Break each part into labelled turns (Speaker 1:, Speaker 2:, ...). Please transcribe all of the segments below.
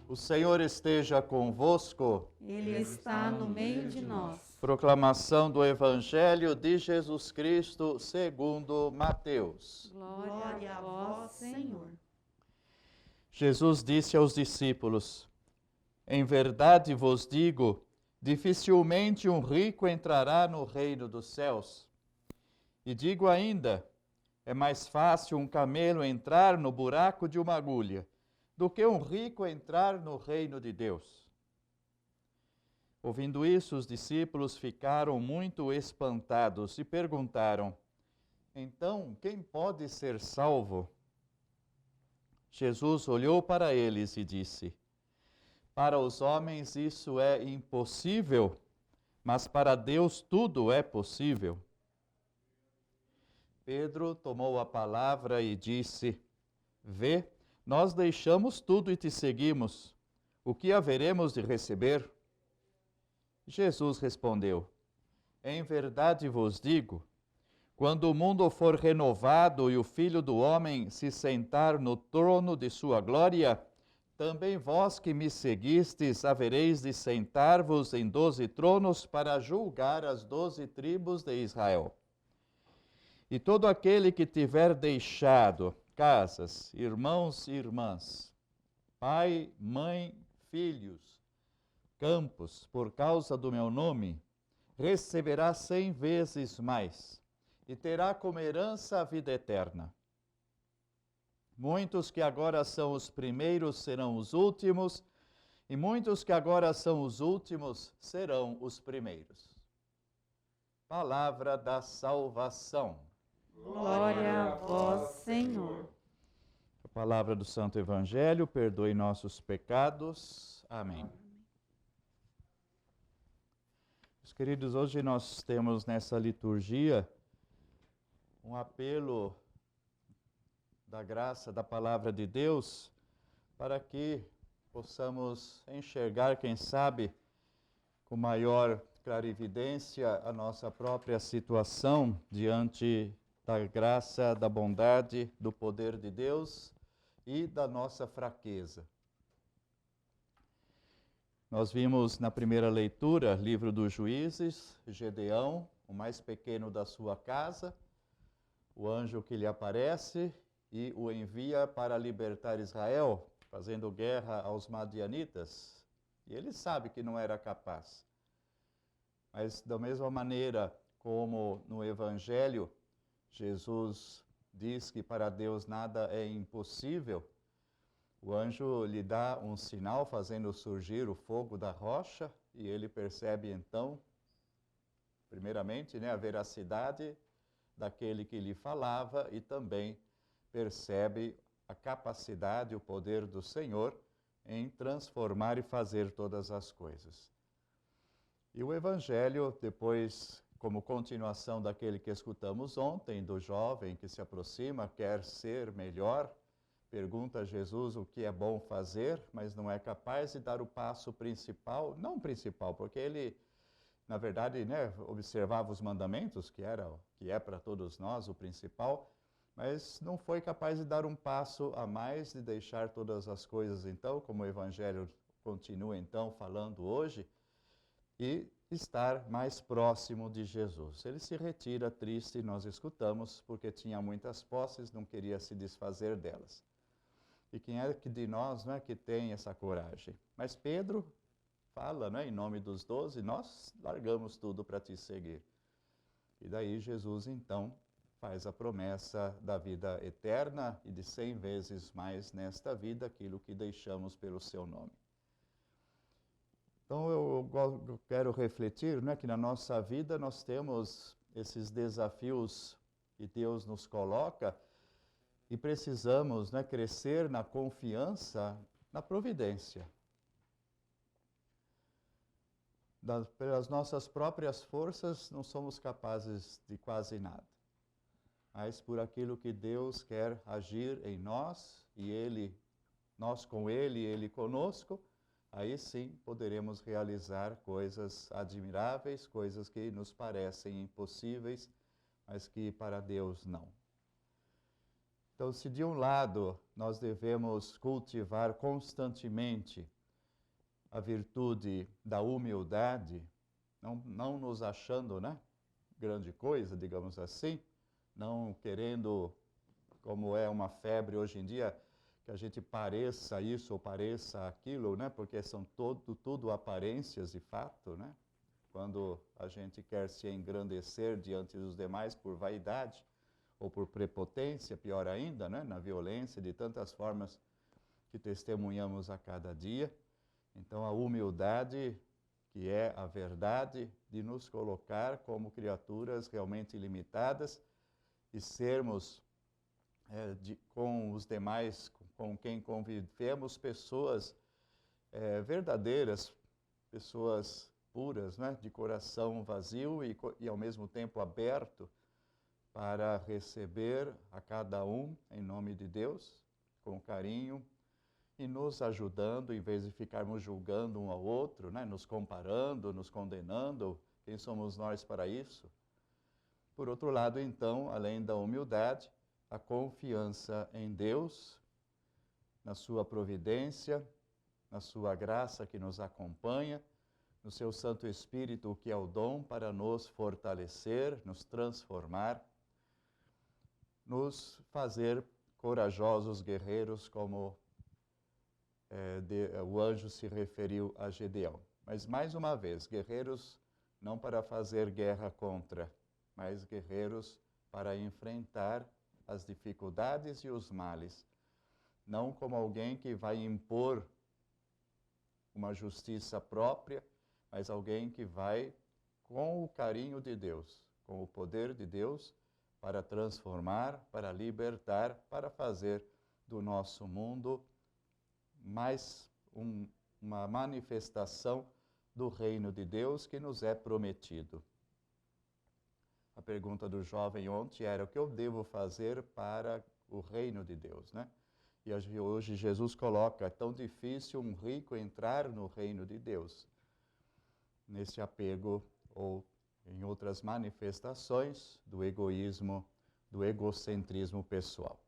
Speaker 1: O Senhor esteja convosco.
Speaker 2: Ele está no meio de nós.
Speaker 1: Proclamação do Evangelho de Jesus Cristo segundo Mateus.
Speaker 2: Glória a vós, Senhor.
Speaker 1: Jesus disse aos discípulos: Em verdade vos digo, dificilmente um rico entrará no reino dos céus. E digo ainda, é mais fácil um camelo entrar no buraco de uma agulha do que um rico entrar no reino de Deus. Ouvindo isso, os discípulos ficaram muito espantados e perguntaram: Então, quem pode ser salvo? Jesus olhou para eles e disse: Para os homens isso é impossível, mas para Deus tudo é possível. Pedro tomou a palavra e disse: Vê, nós deixamos tudo e te seguimos. O que haveremos de receber? Jesus respondeu: Em verdade vos digo, quando o mundo for renovado e o Filho do Homem se sentar no trono de sua glória, também vós que me seguistes havereis de sentar-vos em 12 tronos para julgar as 12 tribos de Israel. E todo aquele que tiver deixado casas, irmãos e irmãs, pai, mãe, filhos, campos, por causa do meu nome, receberá 100 vezes mais e terá como herança a vida eterna. Muitos que agora são os primeiros serão os últimos, e muitos que agora são os últimos serão os primeiros. Palavra da salvação.
Speaker 2: Glória a vós, Senhor.
Speaker 1: A palavra do Santo Evangelho, perdoe nossos pecados. Amém. Meus queridos, hoje nós temos nessa liturgia um apelo da graça da palavra de Deus para que possamos enxergar, quem sabe, com maior clarividência a nossa própria situação diante da graça, da bondade, do poder de Deus e da nossa fraqueza. Nós vimos na primeira leitura, livro dos Juízes, Gedeão, o mais pequeno da sua casa, o anjo que lhe aparece e o envia para libertar Israel, fazendo guerra aos madianitas. E ele sabe que não era capaz. Mas da mesma maneira como no Evangelho, Jesus diz que para Deus nada é impossível, o anjo lhe dá um sinal fazendo surgir o fogo da rocha e ele percebe então, primeiramente, a veracidade daquele que lhe falava e também percebe a capacidade, o poder do Senhor em transformar e fazer todas as coisas. E o Evangelho, depois, como continuação daquele que escutamos ontem, do jovem que se aproxima, quer ser melhor, pergunta a Jesus o que é bom fazer, mas não é capaz de dar o passo principal, não principal, porque ele, na verdade, observava os mandamentos, que é para todos nós o principal, mas não foi capaz de dar um passo a mais, de deixar todas as coisas, então, como o Evangelho continua, então, falando hoje, e estar mais próximo de Jesus. Ele se retira triste, nós escutamos, porque tinha muitas posses, não queria se desfazer delas. E quem é que de nós que tem essa coragem? Mas Pedro fala, em nome dos 12, nós largamos tudo para te seguir. E daí Jesus, então, faz a promessa da vida eterna e de 100 vezes mais nesta vida aquilo que deixamos pelo seu nome. Então eu quero refletir que na nossa vida nós temos esses desafios que Deus nos coloca e precisamos crescer na confiança, na providência. Pelas nossas próprias forças não somos capazes de quase nada. Mas por aquilo que Deus quer agir em nós, e nós com Ele e Ele conosco, aí sim poderemos realizar coisas admiráveis, coisas que nos parecem impossíveis, mas que para Deus não. Então, se de um lado nós devemos cultivar constantemente a virtude da humildade, não nos achando, né, grande coisa, digamos assim, não querendo, como é uma febre hoje em dia, que a gente pareça isso ou pareça aquilo, né, porque são tudo aparências de fato, né? Quando a gente quer se engrandecer diante dos demais por vaidade ou por prepotência, pior ainda, né, na violência, de tantas formas que testemunhamos a cada dia. Então, a humildade, que é a verdade de nos colocar como criaturas realmente limitadas e sermos, com os demais, com quem convivemos, pessoas verdadeiras, pessoas puras, né, de coração vazio e ao mesmo tempo aberto para receber a cada um, em nome de Deus, com carinho, e nos ajudando, em vez de ficarmos julgando um ao outro, né, nos comparando, nos condenando. Quem somos nós para isso? Por outro lado, então, além da humildade, a confiança em Deus, na sua providência, na sua graça que nos acompanha, no seu Santo Espírito, que é o dom para nos fortalecer, nos transformar, nos fazer corajosos guerreiros, como o anjo se referiu a Gedeão. Mas, mais uma vez, guerreiros não para fazer guerra contra, mas guerreiros para enfrentar as dificuldades e os males. Não como alguém que vai impor uma justiça própria, mas alguém que vai com o carinho de Deus, com o poder de Deus, para transformar, para libertar, para fazer do nosso mundo mais uma manifestação do reino de Deus que nos é prometido. A pergunta do jovem ontem era: o que eu devo fazer para o reino de Deus, né? E hoje Jesus coloca: é tão difícil um rico entrar no reino de Deus. Nesse apego ou em outras manifestações do egoísmo, do egocentrismo pessoal.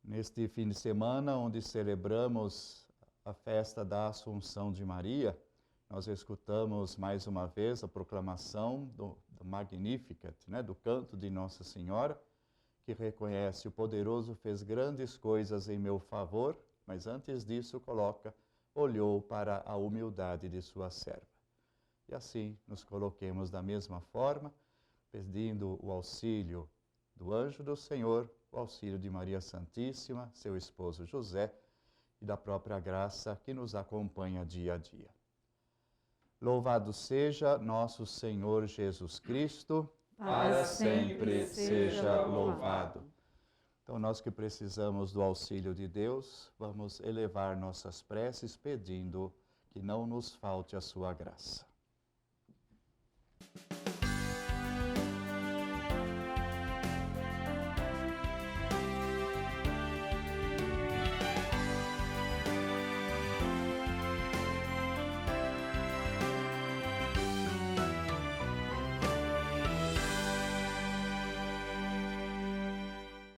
Speaker 1: Neste fim de semana, onde celebramos a festa da Assunção de Maria, nós escutamos mais uma vez a proclamação do Magnificat, né, do canto de Nossa Senhora, que reconhece: o poderoso fez grandes coisas em meu favor, mas antes disso coloca: olhou para a humildade de sua serva. E assim nos coloquemos da mesma forma, pedindo o auxílio do anjo do Senhor, o auxílio de Maria Santíssima, seu esposo José, e da própria graça que nos acompanha dia a dia. Louvado seja nosso Senhor Jesus Cristo, para sempre seja louvado. Então, nós que precisamos do auxílio de Deus, vamos elevar nossas preces pedindo que não nos falte a sua graça.